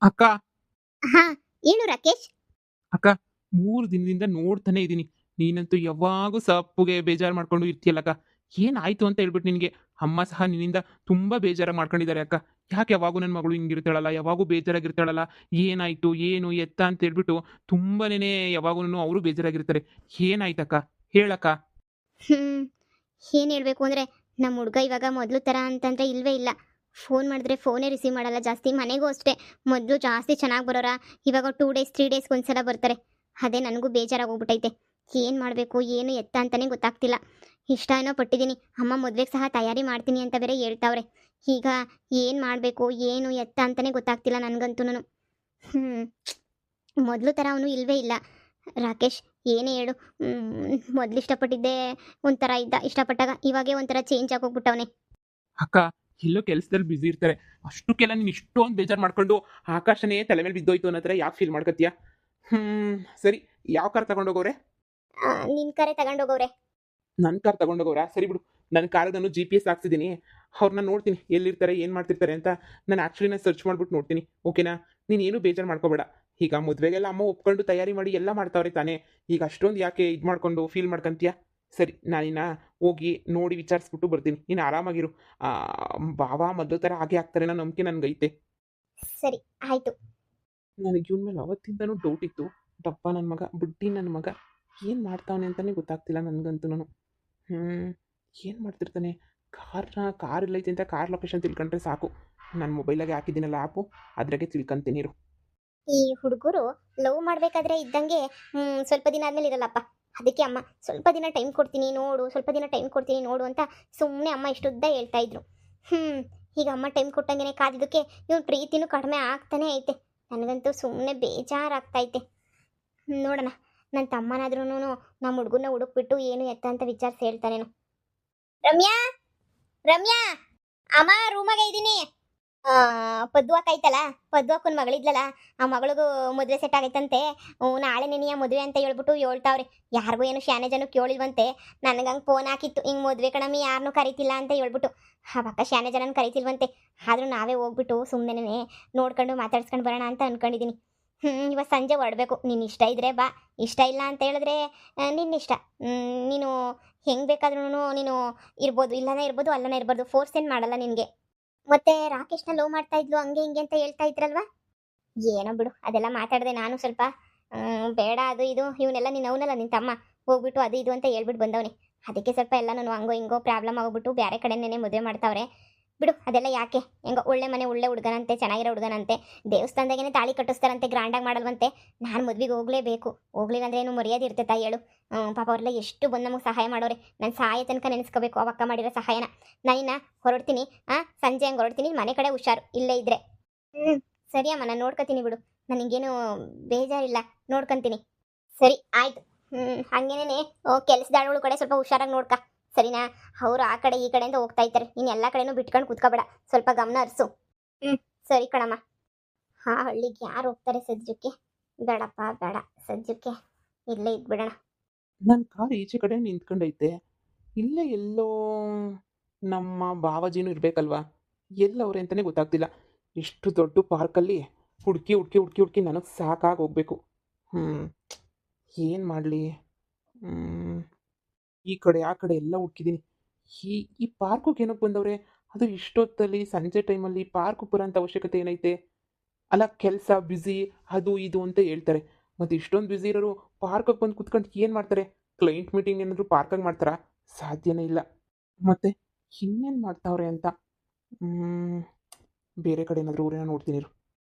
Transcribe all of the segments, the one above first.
ಅಕ್ಕ ಹಾ, ಏನು ರಾಕೇಶ್? ಅಕ್ಕ 3 ದಿನದಿಂದ ನೋಡ್ತಾನೆ ಇದ್ದೀನಿ. ನೀನಂತೂ ಯಾವಾಗೂ ಸಪ್ಪಗೆ ಬೇಜಾರು ಮಾಡ್ಕೊಂಡು ಇರ್ತೀಯಲ್ಲಕ್ಕ. ಏನಾಯ್ತು ಅಂತ ಹೇಳ್ಬಿಟ್ಟು ನಿನಗೆ ಅಮ್ಮ ಸಹ ನಿನ್ನಿಂದ ತುಂಬಾ ಬೇಜಾರಾಗಿ ಮಾಡ್ಕೊಂಡಿದ್ದಾರೆ ಅಕ್ಕ. ಯಾಕೆ ಯಾವಾಗೂ ನನ್ನ ಮಗಳು ಹಿಂಗಿರ್ತಾಳಲ್ಲ, ಯಾವಾಗೂ ಬೇಜಾರಾಗಿರ್ತಾಳಲ್ಲ, ಏನಾಯ್ತು, ಏನು, ಎತ್ತ ಅಂತ ಹೇಳ್ಬಿಟ್ಟು ತುಂಬಾನೇ ಯಾವಾಗೂನು ಅವರು ಬೇಜಾರಾಗಿರ್ತಾರೆ. ಏನಾಯ್ತಕ್ಕ? ಹೇಳಕ್ಕ. ಹ್ಮ್ ಏನ್ ಹೇಳ್ಬೇಕು ಅಂದ್ರೆ, ನಮ್ಮ ಹುಡ್ಗ ಇವಾಗ ಮೊದ್ಲು ತರ ಅಂತಂದ್ರೆ ಇಲ್ವೇ ಇಲ್ಲ. ಫೋನ್ ಮಾಡಿದ್ರೆ ಫೋನೇ ರಿಸೀವ್ ಮಾಡಲ್ಲ ಜಾಸ್ತಿ. ಮನೆಗೂ ಅಷ್ಟೇ, ಮೊದಲು ಜಾಸ್ತಿ ಚೆನ್ನಾಗಿ ಬರೋರ, ಇವಾಗ 2 ಡೇಸ್ 3 ಡೇಸ್ ಒಂದ್ಸಲ ಬರ್ತಾರೆ. ಅದೇ ನನಗೂ ಬೇಜಾರಾಗೋಗ್ಬಿಟ್ಟೈತೆ. ಏನ್ ಮಾಡ್ಬೇಕು, ಏನು ಎತ್ತ ಅಂತಾನೆ ಗೊತ್ತಾಗ್ತಿಲ್ಲ. ಇಷ್ಟ ಏನೋ ಪಟ್ಟಿದ್ದೀನಿ, ಅಮ್ಮ ಮದ್ವೆಗೆ ಸಹ ತಯಾರಿ ಮಾಡ್ತೀನಿ ಅಂತ ಬೇರೆ ಹೇಳ್ತಾವ್ರೆ. ಈಗ ಏನ್ ಮಾಡ್ಬೇಕು, ಏನು ಎತ್ತ ಅಂತಾನೆ ಗೊತ್ತಾಗ್ತಿಲ್ಲ ನನ್ಗಂತೂನು. ಹ್ಮ್ ಮೊದಲು ಥರ ಅವನು ಇಲ್ವೇ ಇಲ್ಲ. ರಾಕೇಶ್, ಏನೇ ಹೇಳು. ಮೊದಲು ಇಷ್ಟಪಟ್ಟಿದ್ದೆ ಒಂಥರ ಇದ್ದ, ಇಷ್ಟಪಟ್ಟಾಗ ಇವಾಗೇ ಒಂಥರ ಚೇಂಜ್ ಆಗೋಗ್ಬಿಟ್ಟವನೆ. ಅಕ್ಕ ಎಲ್ಲೋ ಕೆಲಸದಲ್ಲಿ ಬ್ಯುಸಿ ಇರ್ತಾರೆ. ಅಷ್ಟಕ್ಕೆಲ್ಲ ನೀನು ಇಷ್ಟೊಂದು ಬೇಜಾರು ಮಾಡ್ಕೊಂಡು ಆಕಾಶನೇ ತಲೆ ಮೇಲೆ ಬಿದ್ದೋಯ್ತು ಅನ್ನೋ ಥರ ಯಾಕೆ ಫೀಲ್ ಮಾಡ್ಕೊತೀಯ? ಸರಿ. ಯಾವ ಕಾರ್ ತಗೊಂಡೋಗವ್ರೆ? ನಿನ್ ಕರೆ ತಗೊಂಡೋಗವ್ರೆ. ನನ್ನ ಕಾರ್ ತಗೊಂಡೋಗವ್ರಾ? ಸರಿ ಬಿಡು. ನನ್ನ ಕಾರಿಗೆ ನಾನು GPS ಹಾಕ್ಸಿದ್ದೀನಿ. ಅವ್ರನ್ನ ನೋಡ್ತೀನಿ ಎಲ್ಲಿರ್ತಾರೆ, ಏನು ಮಾಡ್ತಿರ್ತಾರೆ ಅಂತ. ನಾನು ಸರ್ಚ್ ಮಾಡ್ಬಿಟ್ಟು ನೋಡ್ತೀನಿ. ಓಕೆನಾ? ನೀನೇನು ಬೇಜಾರು ಮಾಡ್ಕೋಬೇಡ. ಈಗ ಮದುವೆಗೆಲ್ಲ ಅಮ್ಮ ಒಪ್ಕೊಂಡು ತಯಾರಿ ಮಾಡಿ ಎಲ್ಲ ಮಾಡ್ತಾವ್ರೆ ತಾನೇ. ಈಗ ಅಷ್ಟೊಂದು ಯಾಕೆ ಇದು ಮಾಡ್ಕೊಂಡು ಫೀಲ್ ಮಾಡ್ಕೊಂತೀಯ? ಸರಿ, ನಾನಿನ್ನ ಹೋಗಿ ನೋಡಿ ವಿಚಾರಿಸ್ಬಿಟ್ಟು ಬರ್ತೀನಿ. ನೀನು ಆರಾಮಾಗಿರು. ಭಾವ ಮೊದಲು ಥರ ಹಾಗೆ ಆಗ್ತಾರೆ ಅನ್ನೋ ನಂಬಿಕೆ ನನಗೈತೆ. ಸರಿ, ಆಯ್ತು. ನನಗೆ ಇವನ ಮೇಲೆ ಅವತ್ತಿಂದನೂ ಡೌಟ್ ಇತ್ತು. ದಪ್ಪ ನನ್ನ ಮಗ, ಬುಡ್ಡಿ ನನ್ನ ಮಗ, ಏನು ಮಾಡ್ತಾವನೆ ಅಂತಲೇ ಗೊತ್ತಾಗ್ತಿಲ್ಲ ನನಗಂತೂ. ಏನು ಮಾಡ್ತಿರ್ತಾನೆ? ಕಾರ್ ಎಲ್ಲೈತೆ ಅಂತ ಕಾರ್ ಲೊಕೇಶನ್ ತಿಳ್ಕೊಂಡ್ರೆ ಸಾಕು. ನನ್ನ ಮೊಬೈಲಾಗೆ ಹಾಕಿದ್ದೀನಲ್ಲ ಆ್ಯಪು, ಅದ್ರಾಗೆ ತಿಳ್ಕೊಂತೀನಿ ಇರು. ಈ ಹುಡುಗರು ಲವ್ ಮಾಡ್ಬೇಕಾದ್ರೆ ಇದ್ದಂಗೆ ಸ್ವಲ್ಪ ದಿನ ಆದ್ಮೇಲೆ ಇರಲ್ಲಪ್ಪ. ಅದಕ್ಕೆ ಅಮ್ಮ ಸ್ವಲ್ಪ ದಿನ ಟೈಮ್ ಕೊಡ್ತೀನಿ ನೋಡು, ಸ್ವಲ್ಪ ದಿನ ಟೈಮ್ ಕೊಡ್ತೀನಿ ನೋಡು ಅಂತ ಸುಮ್ಮನೆ ಅಮ್ಮ ಇಷ್ಟುದ್ದ ಹೇಳ್ತಾ ಇದ್ರು. ಈಗ ಅಮ್ಮ ಟೈಮ್ ಕೊಟ್ಟಂಗೆ ಕಾದಿದ್ದಕ್ಕೆ ಇವನ್ ಪ್ರೀತಿನೂ ಕಡಿಮೆ ಆಗ್ತಾನೆ ಐತೆ. ನನಗಂತೂ ಸುಮ್ಮನೆ ಬೇಜಾರಾಗ್ತೈತೆ. ನೋಡೋಣ, ನನ್ನ ತಮ್ಮನಾದ್ರೂ ನಮ್ಮ ಹುಡುಗನ ಹುಡುಕ್ಬಿಟ್ಟು ಏನು ಎತ್ತ ಅಂತ ವಿಚಾರಿಸಿ ಹೇಳ್ತಾನೇನು. ರಮ್ಯಾ, ರಮ್ಯಾ, ಅಮ್ಮ ರೂಮಾಗೆ ಇದ್ದೀನಿ. ಪದ್ವಾಕ್ ಐತಲ್ಲ, ಪದ್ವಾಕನ್ ಮಗಳಿದ್ಲಲ್ಲ, ಆ ಮಗಳಿಗೂ ಮದುವೆ ಸೆಟ್ ಆಗೈತಂತೆ. ನಾಳೆ ನೆನೆಯ ಮದುವೆ ಅಂತ ಹೇಳ್ಬಿಟ್ಟು ಹೇಳ್ತಾವ್ರೆ. ಯಾರಿಗೂ ಏನು ಶಾನೆ ಜನ ಕೇಳಿಲ್ವಂತೆ. ನನಗಂಗೆ ಫೋನ್ ಹಾಕಿತ್ತು, ಹಿಂಗೆ ಮದುವೆ ಕಣಮಿ ಯಾರನ್ನೂ ಕರಿತಿಲ್ಲ ಅಂತ ಹೇಳ್ಬಿಟ್ಟು. ಆ ಪಕ್ಕ ಶಾನೆ ಜನನ ಕರಿತಿಲ್ವಂತೆ. ಆದರೂ ನಾವೇ ಹೋಗ್ಬಿಟ್ಟು ಸುಮ್ಮನೆ ನೋಡ್ಕೊಂಡು ಮಾತಾಡ್ಸ್ಕೊಂಡು ಬರೋಣ ಅಂತ ಅನ್ಕೊಂಡಿದ್ದೀನಿ. ಇವತ್ತು ಸಂಜೆ ಹೊರಡಬೇಕು. ನೀನು ಇಷ್ಟ ಇದ್ರೆ ಬಾ, ಇಷ್ಟ ಇಲ್ಲ ಅಂತ ಹೇಳಿದ್ರೆ ನಿನ್ನಿಷ್ಟ. ನೀನು ಹೆಂಗೆ ಬೇಕಾದ್ರೂ ನೀನು ಇರ್ಬೋದು, ಇಲ್ಲನೇ ಇರ್ಬೋದು, ಅಲ್ಲನೇ ಇರ್ಬೋದು. ಫೋರ್ಸ್ ಏನು ಮಾಡಲ್ಲ ನಿನಗೆ. ಮತ್ತೆ ರಾಕೇಶ್ನ ಲವ್ ಮಾಡ್ತಾ ಇದ್ಲು ಹಂಗೆ ಹಿಂಗೆ ಅಂತ ಹೇಳ್ತಾ ಇದ್ರಲ್ವಾ? ಏನೋ ಬಿಡು, ಅದೆಲ್ಲ ಮಾತಾಡದೆ ನಾನು ಸ್ವಲ್ಪ ಬೇಡ ಅದು ಇದು ಇವನ್ನೆಲ್ಲ ನೀನು ಅವನಲ್ಲ ನಿನ್ನ ತಮ್ಮ, ಹೋಗ್ಬಿಟ್ಟು ಅದು ಇದು ಅಂತ ಹೇಳ್ಬಿಟ್ಟು ಬಂದವನೆ. ಅದಕ್ಕೆ ಸ್ವಲ್ಪ ಎಲ್ಲ ನಾನು ಹಂಗೋ ಹಿಂಗೋ ಪ್ರಾಬ್ಲಮ್ ಆಗ್ಬಿಟ್ಟು ಬೇರೆ ಕಡೆನೇ ಮದುವೆ ಮಾಡ್ತಾವ್ರೆ. ಬಿಡು, ಅದೆಲ್ಲ ಯಾಕೆ. ಹೆಂಗೋ ಒಳ್ಳೆ ಮನೆ ಒಳ್ಳೆ ಹುಡುಗನಂತೆ, ಚೆನ್ನಾಗಿರೋ ಹುಡುಗನಂತೆ. ದೇವಸ್ಥಾನದಾಗೇನೆ ತಾಳಿ ಕಟ್ಟಿಸ್ತಾರಂತೆ, ಗ್ರ್ಯಾಂಡಾಗಿ ಮಾಡಲ್ವಂತೆ. ನಾನು ಮದ್ವೆಗೆ ಹೋಗಲೇಬೇಕು. ಹೋಗ್ಲಿಲ್ಲ ಅಂದ್ರೆ ಏನು ಮರ್ಯಾದೆ ಇರ್ತೈತಾ ಹೇಳು? ಪಾಪ ಅವರೆಲ್ಲ ಎಷ್ಟು ಬಂದು ನಮಗೆ ಸಹಾಯ ಮಾಡೋರೆ. ನಾನು ಸಹಾಯ ತನಕ ನೆನೆಸ್ಕೋಬೇಕು ಅವಕ್ಕ ಮಾಡಿರೋ ಸಹಾಯನ. ನಾನಿನ್ನ ಹೊರಡ್ತೀನಿ. ಸಂಜೆ ಹಂಗೆ ಹೊರಡ್ತೀನಿ. ಮನೆ ಕಡೆ ಹುಷಾರು, ಇಲ್ಲೇ ಇದ್ರೆ. ಸರಿ ಅಮ್ಮ, ನಾನು ನೋಡ್ಕೊತೀನಿ ಬಿಡು. ನನಗೇನು ಬೇಜಾರಿಲ್ಲ, ನೋಡ್ಕೊಂತೀನಿ. ಸರಿ ಆಯ್ತು. ಹಂಗೇನೆ ಕೆಲಸದಾಳಗಳು ಕಡೆ ಸ್ವಲ್ಪ ಹುಷಾರಾಗಿ ನೋಡ್ಕ, ಸರಿನಾ? ಅವರು ಆ ಕಡೆ ಈ ಕಡೆಯಿಂದ ಹೋಗ್ತಾ ಇದ್ದಾರೆ. ನೀನು ಎಲ್ಲ ಕಡೆನೂ ಬಿಟ್ಕೊಂಡು ಕೂತ್ಕೋಬೇಡ, ಸ್ವಲ್ಪ ಗಮನ ಹರಿಸು. ಸರಿ ಕಣಮ್ಮ. ಹಳ್ಳಿಗೆ ಯಾರು ಹೋಗ್ತಾರೆ ಸದ್ಯಕ್ಕೆ? ಬೇಡಪ್ಪ ಬೇಡ, ಸದ್ಯಕ್ಕೆ ಇಲ್ಲೇ ಇದ್ಬಿಡೋಣ. ನನ್ನ ಕಾರ್ ಈಚೆ ಕಡೆ ನಿಂತ್ಕೊಂಡೈತೆ. ಇಲ್ಲೇ ಎಲ್ಲೋ ನಮ್ಮ ಬಾವಾಜಿನೂ ಇರಬೇಕಲ್ವಾ? ಎಲ್ಲವ್ರೆ ಅಂತಲೇ ಗೊತ್ತಾಗ್ತಿಲ್ಲ. ಇಷ್ಟು ದೊಡ್ಡ ಪಾರ್ಕಲ್ಲಿ ಹುಡುಕಿ ಹುಡುಕಿ ಹುಡುಕಿ ಹುಡುಕಿ ನನಗೆ ಸಾಕಾಗಿ ಹೋಗ್ಬೇಕು. ಏನು ಮಾಡಲಿ? ಈ ಕಡೆ ಆ ಕಡೆ ಎಲ್ಲ ಹುಡುಕಿದ್ದೀನಿ. ಈ ಈ ಪಾರ್ಕಿಗೆ ಏನಕ್ಕೆ ಬಂದವ್ರೆ? ಅದು ಇಷ್ಟೊತ್ತಲ್ಲಿ ಸಂಜೆ ಟೈಮಲ್ಲಿ ಪಾರ್ಕ್ ಬರೋಂಥ ಅವಶ್ಯಕತೆ ಏನೈತೆ? ಅಲ್ಲ, ಕೆಲಸ ಬ್ಯುಸಿ ಅದು ಇದು ಅಂತ ಹೇಳ್ತಾರೆ. ಮತ್ತು ಇಷ್ಟೊಂದು ಬ್ಯುಸಿ ಇರೋರು ಪಾರ್ಕಿಗೆ ಬಂದು ಕುತ್ಕೊಂಡು ಏನು ಮಾಡ್ತಾರೆ? ಕ್ಲೈಂಟ್ ಮೀಟಿಂಗ್ ಏನಾದರೂ ಪಾರ್ಕಾಗಿ ಮಾಡ್ತಾರಾ? ಸಾಧ್ಯನೇ ಇಲ್ಲ. ಮತ್ತು ಇನ್ನೇನು ಮಾಡ್ತಾವ್ರೆ ಅಂತ ಬೇರೆ ಕಡೆ ಏನಾದರೂ ಊರೇನೋ ನೋಡ್ತೀನಿ ಇರು.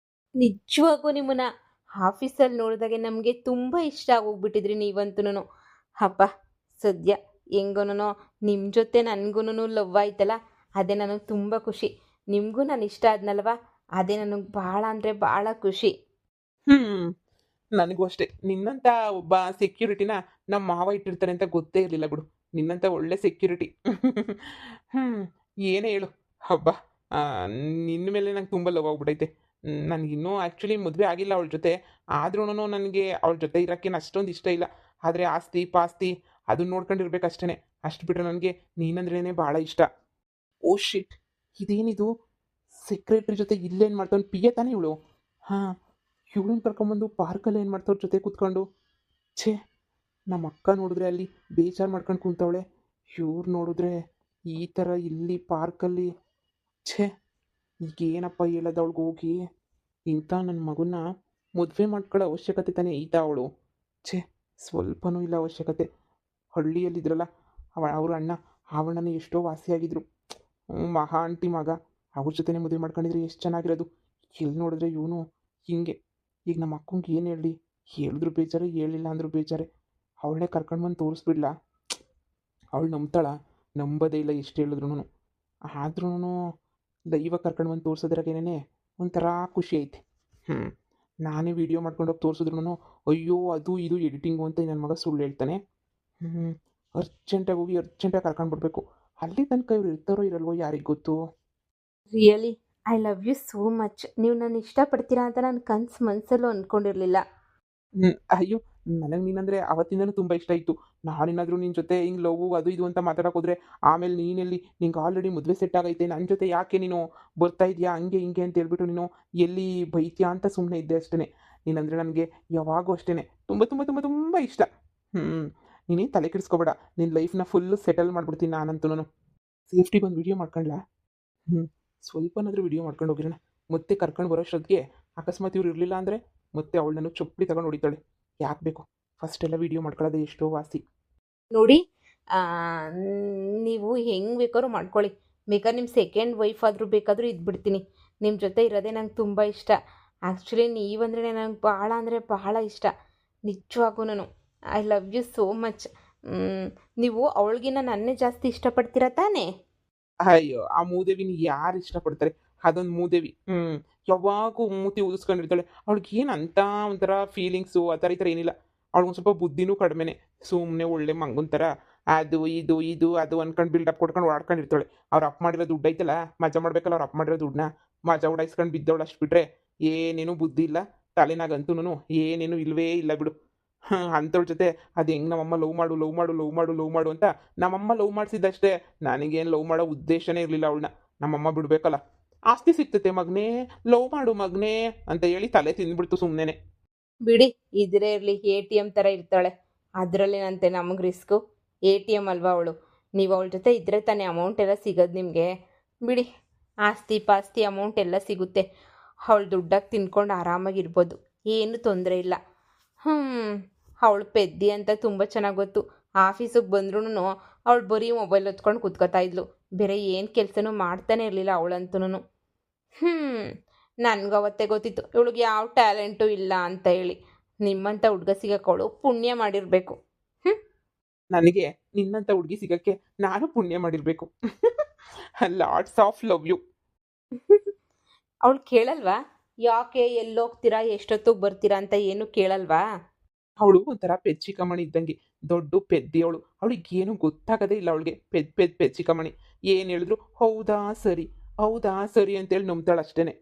ನಿಜವಾಗೂ ನಿಮ್ಮನ್ನ ಆಫೀಸಲ್ಲಿ ನೋಡಿದಾಗೆ ನಮಗೆ ತುಂಬ ಇಷ್ಟ ಆಗೋಗ್ಬಿಟ್ಟಿದ್ರಿ ನೀವಂತೂ. ಹಬ್ಬ, ಸದ್ಯ ಹೆಂಗೂನು ನಿಮ್ಮ ಜೊತೆ ನನಗೂ ಲವ್ ಆಯ್ತಲ್ಲ, ಅದೇ ನನಗೆ ತುಂಬ ಖುಷಿ. ನಿಮಗೂ ನಾನು ಇಷ್ಟ ಆದ್ನಲ್ವ, ಅದೇ ನನಗೆ ಭಾಳ ಅಂದರೆ ಭಾಳ ಖುಷಿ. ನನಗೂ ಅಷ್ಟೇ. ನಿನ್ನಂಥ ಒಬ್ಬ ಸೆಕ್ಯೂರಿಟಿನ ನಮ್ಮ ಮಾವ ಇಟ್ಟಿರ್ತಾರೆ ಅಂತ ಗೊತ್ತೇ ಇರಲಿಲ್ಲ ಬಿಡು. ನಿನ್ನಂಥ ಒಳ್ಳೆ ಸೆಕ್ಯೂರಿಟಿ. ಏನೇ ಹೇಳು ಹಬ್ಬ, ನಿನ್ನ ಮೇಲೆ ನಂಗೆ ತುಂಬ ಲವ್ ಆಗ್ಬಿಟ್ಟೈತೆ. ನನಗಿನ್ನೂ ಆ್ಯಕ್ಚುಲಿ ಮದುವೆ ಆಗಿಲ್ಲ ಅವಳ ಜೊತೆ. ಆದ್ರೂ ನನಗೆ ಅವಳ ಜೊತೆ ಇರೋಕ್ಕೇನು ಅಷ್ಟೊಂದು ಇಷ್ಟ ಇಲ್ಲ. ಆದರೆ ಆಸ್ತಿ ಪಾಸ್ತಿ ಅದನ್ನ ನೋಡ್ಕೊಂಡಿರ್ಬೇಕಷ್ಟೇ. ಅಷ್ಟು ಬಿಟ್ಟರೆ ನನಗೆ ನೀನಂದ್ರೇ ಭಾಳ ಇಷ್ಟ. ಓ ಶಿಟ್, ಇದೇನಿದು? ಸೆಕ್ರೆಟ್ರಿ ಜೊತೆ ಇಲ್ಲೇನು ಮಾಡ್ತಾನೆ? ಪಿಯೆ ತಾನೇ ಇವಳು? ಹಾಂ, ಇವಳನ್ನ ಕರ್ಕೊಂಬಂದು ಪಾರ್ಕಲ್ಲಿ ಏನು ಮಾಡ್ತಾವ್ರ ಜೊತೆ ಕೂತ್ಕೊಂಡು. ಛೇ, ನಮ್ಮ ಅಕ್ಕ ನೋಡಿದ್ರೆ ಅಲ್ಲಿ ಬೇಜಾರು ಮಾಡ್ಕೊಂಡು ಕುಂತವಳೆ, ಇವ್ರು ನೋಡಿದ್ರೆ ಈ ಥರ ಇಲ್ಲಿ ಪಾರ್ಕಲ್ಲಿ. ಛೇ, ಈಗೇನಪ್ಪ ಹೇಳೋದು ಅವಳಿಗೆ ಹೋಗಿ. ಇಂಥ ನನ್ನ ಮಗನ್ನ ಮದುವೆ ಮಾಡ್ಕೊಳ್ಳೋ ಅವಶ್ಯಕತೆ ತಾನೇ ಐತಾ ಅವಳು. ಛೇ, ಸ್ವಲ್ಪನೂ ಇಲ್ಲ ಅವಶ್ಯಕತೆ. ಹಳ್ಳಿಯಲ್ಲಿದ್ರಲ್ಲ ಅವ್ರ ಅಣ್ಣ, ಅವಣ್ಣನೇ ಎಷ್ಟೋ ವಾಸಿಯಾಗಿದ್ರು. ಮಹಾ ಆಂಟಿ ಮಗ, ಅವ್ರ ಜೊತೆನೇ ಮದುವೆ ಮಾಡ್ಕೊಂಡಿದ್ರೆ ಎಷ್ಟು ಚೆನ್ನಾಗಿರೋದು. ಇಲ್ಲಿ ನೋಡಿದ್ರೆ ಇವನು ಹಿಂಗೆ. ಈಗ ನಮ್ಮ ಅಕ್ಕಂಗೆ ಏನು ಹೇಳಿ, ಹೇಳಿದ್ರು ಬೇಜಾರೆ, ಹೇಳಿಲ್ಲ ಅಂದರೂ ಬೇಜಾರೆ. ಅವಳನ್ನೇ ಕರ್ಕೊಂಡು ಬಂದು ತೋರಿಸ್ಬಿಡ್ಲಾ? ಅವಳು ನಂಬ್ತಾಳ? ನಂಬೋದೇ ಇಲ್ಲ ಎಷ್ಟು ಹೇಳಿದ್ರು. ಆದ್ರೂ ಲೈವಾಗ ಕರ್ಕೊಂಡು ಬಂದು ತೋರಿಸೋದ್ರಾಗೇನೆ ಒಂಥರ ಖುಷಿ ಐತೆ. ನಾನೇ ವೀಡಿಯೋ ಮಾಡ್ಕೊಂಡೋಗಿ ತೋರಿಸಿದ್ರು ಅಯ್ಯೋ ಅದು ಇದು ಎಡಿಟಿಂಗು ಅಂತ ನನ್ನ ಮಗ ಸುಳ್ಳು ಹೇಳ್ತಾನೆ. ಅರ್ಜೆಂಟಾಗಿ ಹೋಗಿ ಅರ್ಜೆಂಟಾಗಿ ಕರ್ಕೊಂಡು ಬಿಡಬೇಕು. ಅಲ್ಲಿ ತನಕ ಇವ್ರು ಇರ್ತಾರೋ ಇರಲ್ವೋ ಯಾರಿಗೆ ಗೊತ್ತು. Really I love you so much. ನೀವು ನಾನು ಇಷ್ಟಪಡ್ತೀರಾ ಅಂತ ನಾನು ಕನ್ಸು ಮನಸ್ಸಲ್ಲೂ ಅಂದ್ಕೊಂಡಿರಲಿಲ್ಲ. ಅಯ್ಯೋ, ನನಗೆ ನೀನಂದರೆ ಅವತ್ತಿಂದನೂ ತುಂಬ ಇಷ್ಟ ಇತ್ತು. ನಾನೇನಾದರೂ ನಿನ್ನ ಜೊತೆ ಹಿಂಗೆ ಲವ್ ಅದು ಇದು ಅಂತ ಮಾತಾಡೋಕೆ ಹೋದ್ರೆ, ಆಮೇಲೆ ನೀನೆಲ್ಲಿ ನಿಂಗೆ ಆಲ್ರೆಡಿ ಮದುವೆ ಸೆಟ್ ಆಗೈತೆ, ನನ್ನ ಜೊತೆ ಯಾಕೆ ನೀನು ಬರ್ತಾ ಇದೆಯಾ ಹಂಗೆ ಹಿಂಗೆ ಅಂತ ಹೇಳ್ಬಿಟ್ಟು ನೀನು ಎಲ್ಲಿ ಬೈತೀಯಾ ಅಂತ ಸುಮ್ಮನೆ ಇದ್ದೆ ಅಷ್ಟೇ. ನೀನಂದರೆ ನನಗೆ ಯಾವಾಗೂ ಅಷ್ಟೇ ತುಂಬ ತುಂಬ ತುಂಬ ತುಂಬ ಇಷ್ಟ. ನೀನೇನು ತಲೆ ಕೆಡಿಸ್ಕೊಬೇಡ, ನಿನ್ನ ಲೈಫ್ನ ಫುಲ್ಲು ಸೆಟಲ್ ಮಾಡಿಬಿಡ್ತೀನಿ ನಾನಂತೂ. ಸೇಫ್ಟಿಗೆ ಒಂದು ವೀಡಿಯೋ ಮಾಡ್ಕೊಳ್ಳ. ಸ್ವಲ್ಪನಾದರೂ ವೀಡಿಯೋ ಮಾಡ್ಕೊಂಡು ಹೋಗಿರೋಣ. ಮತ್ತೆ ಕರ್ಕೊಂಡು ಬರೋಷ್ಟೊತ್ತಿಗೆ ಅಕಸ್ಮಾತ್ ಇವ್ರು ಇರಲಿಲ್ಲ ಅಂದರೆ ಮತ್ತೆ ಅವಳು ನನಗೆ ಚಪ್ಪಲಿ ತಗೊಂಡು ಹೊಡಿತಾಳೆ. ಯಾಕೆ ಬೇಕು, ಫಸ್ಟೆಲ್ಲ ವೀಡಿಯೋ ಮಾಡ್ಕೊಳ್ಳೋದು ಎಷ್ಟೋ ವಾಸಿ. ನೋಡಿ, ನೀವು ಹೆಂಗೆ ಬೇಕಾದ್ರೂ ಮಾಡ್ಕೊಳ್ಳಿ. ಬೇಕಾದ್ರೆ ನಿಮ್ಮ ಸೆಕೆಂಡ್ ವೈಫ್ ಆದರೂ ಬೇಕಾದರೂ ಇದ್ಬಿಡ್ತೀನಿ. ನಿಮ್ಮ ಜೊತೆ ಇರೋದೇ ನಂಗೆ ತುಂಬ ಇಷ್ಟ. ಆ್ಯಕ್ಚುಲಿ ನೀವಂದ್ರೆ ನಂಗೆ ಭಾಳ ಅಂದರೆ ಭಾಳ ಇಷ್ಟ. ನಿಜವಾಗೂ I love you so much. ನೀವು ಅವಳಿಗಿನ್ನ ನನ್ನೇ ಜಾಸ್ತಿ ಇಷ್ಟಪಡ್ತೀರಾ ತಾನೇ? ಅಯ್ಯೋ, ಆ ಮೂದೇವಿನ ಯಾರು ಇಷ್ಟಪಡ್ತಾರೆ? ಅದೊಂದು ಮೂದೇವಿ. ಯಾವಾಗೂ ಮೂತಿ ಊದಿಸ್ಕೊಂಡಿರ್ತಾಳೆ. ಅವಳಿಗೆ ಏನು ಅಂತ ಒಂಥರ ಫೀಲಿಂಗ್ಸು ಆ ಥರ ಈ ಥರ ಏನಿಲ್ಲ. ಅವಳಿಗೊಂದು ಸ್ವಲ್ಪ ಬುದ್ಧಿನೂ ಕಡಿಮೆನೆ. ಸುಮ್ಮನೆ ಒಳ್ಳೆ ಮಂಗನ ಥರ ಅದು ಇದು ಇದು ಅದು ಅನ್ಕೊಂಡು ಬಿಲ್ಡಪ್ ಕೊಡ್ಕೊಂಡು ಓಡಾಡ್ಕೊಂಡಿರ್ತಾಳೆ. ಅವ್ರು ಅಪ್ ಮಾಡಿರೋ ದುಡ್ಡು ಐತಲ್ಲ, ಮಜಾ ಮಾಡ್ಬೇಕಲ್ಲ. ಅವ್ರು ಅಪ್ ಮಾಡಿರೋ ದುಡ್ಡನ್ನ ಮಜಾ ಉಡಾಯಿಸ್ಕೊಂಡು ಬಿದ್ದವಳು. ಅಷ್ಟು ಬಿಟ್ರೆ ಏನೇನು ಬುದ್ಧಿ ಇಲ್ಲ ತಲೆನಾಗಂತೂ ಏನೇನು ಇಲ್ಲವೇ ಇಲ್ಲ ಬಿಡು. ಅಂಥವ್ರ ಜೊತೆ ಅದು ಹೆಂಗೆ ನಮ್ಮಮ್ಮ ಲವ್ ಮಾಡು ಲವ್ ಮಾಡು ಲವ್ ಮಾಡು ಲವ್ ಮಾಡು ಅಂತ ನಮ್ಮಮ್ಮ ಲವ್ ಮಾಡಿಸಿದ್ದಷ್ಟೇ. ನನಗೇನು ಲವ್ ಮಾಡೋ ಉದ್ದೇಶನೇ ಇರಲಿಲ್ಲ ಅವಳನ್ನ. ನಮ್ಮಮ್ಮ ಬಿಡಬೇಕಲ್ಲ, ಆಸ್ತಿ ಸಿಗ್ತತೆ ಮಗನೇ, ಲವ್ ಮಾಡು ಮಗನೇ ಅಂತ ಹೇಳಿ ತಲೆ ತಿಂದ್ಬಿಡ್ತು ಸುಮ್ಮನೆ. ಬಿಡಿ, ಇದ್ರೆ ಇರಲಿ. ATM ಥರ ಇರ್ತಾಳೆ, ಅದರಲ್ಲೇನಂತೆ ನಮಗೆ ರಿಸ್ಕು. ATM ಅಲ್ವಾ ಅವಳು. ನೀವು ಅವಳ ಜೊತೆ ಇದ್ದರೆ ತಾನೇ ಅಮೌಂಟ್ ಎಲ್ಲ ಸಿಗೋದು ನಿಮಗೆ. ಬಿಡಿ, ಆಸ್ತಿ ಪಾಸ್ತಿ ಅಮೌಂಟ್ ಎಲ್ಲ ಸಿಗುತ್ತೆ. ಅವಳು ದುಡ್ಡಾಗಿ ತಿನ್ಕೊಂಡು ಆರಾಮಾಗಿರ್ಬೋದು, ಏನು ತೊಂದರೆ ಇಲ್ಲ. ಅವಳು ಪೆದ್ದಿ ಅಂತ ತುಂಬ ಚೆನ್ನಾಗಿ ಗೊತ್ತು. ಆಫೀಸಿಗೆ ಬಂದ್ರೂ ಅವಳು ಬರೀ ಮೊಬೈಲ್ ಹೊತ್ಕೊಂಡು ಕೂತ್ಕೋತಾ ಇದ್ಲು. ಬೇರೆ ಏನು ಕೆಲಸನೂ ಮಾಡ್ತಾನೆ ಇರಲಿಲ್ಲ ಅವಳಂತೂ. ನನಗೂ ಅವತ್ತೇ ಗೊತ್ತಿತ್ತು ಇವಳಿಗೆ ಯಾವ ಟ್ಯಾಲೆಂಟು ಇಲ್ಲ ಅಂತ ಹೇಳಿ. ನಿಮ್ಮಂಥ ಹುಡುಗ ಸಿಗಕ್ಕೆ ಅವಳು ಪುಣ್ಯ ಮಾಡಿರಬೇಕು. ನನಗೆ ನಿನ್ನಂಥ ಹುಡುಗಿ ಸಿಗಕ್ಕೆ ನಾನು ಪುಣ್ಯ ಮಾಡಿರಬೇಕು. Lots of love you. ಅವಳು ಕೇಳಲ್ವಾ? ಯಾಕೆ ಎಲ್ಲೋಗ್ತೀರಾ, ಎಷ್ಟೊತ್ತಿಗೆ ಬರ್ತೀರಾ ಅಂತ ಏನು ಕೇಳಲ್ವಾ? ಅವಳು ಒಂಥರ ಪೆಚ್ಚಿಕಮಣಿ ಇದ್ದಂಗೆ, ದೊಡ್ಡ ಪೆದ್ದಿ ಅವಳು. ಅವಳಿಗೆ ಏನು ಗೊತ್ತಾಗದೇ ಇಲ್ಲ. ಅವಳಿಗೆ ಪೆಚ್ಚಿಕಮಣಿ ಏನು ಹೇಳಿದ್ರು ಹೌದಾ ಸರಿ ಹೌದಾ ಸರಿ ಅಂತೇಳಿ ನಂಬ್ತಾಳೆ ಅಷ್ಟೇ.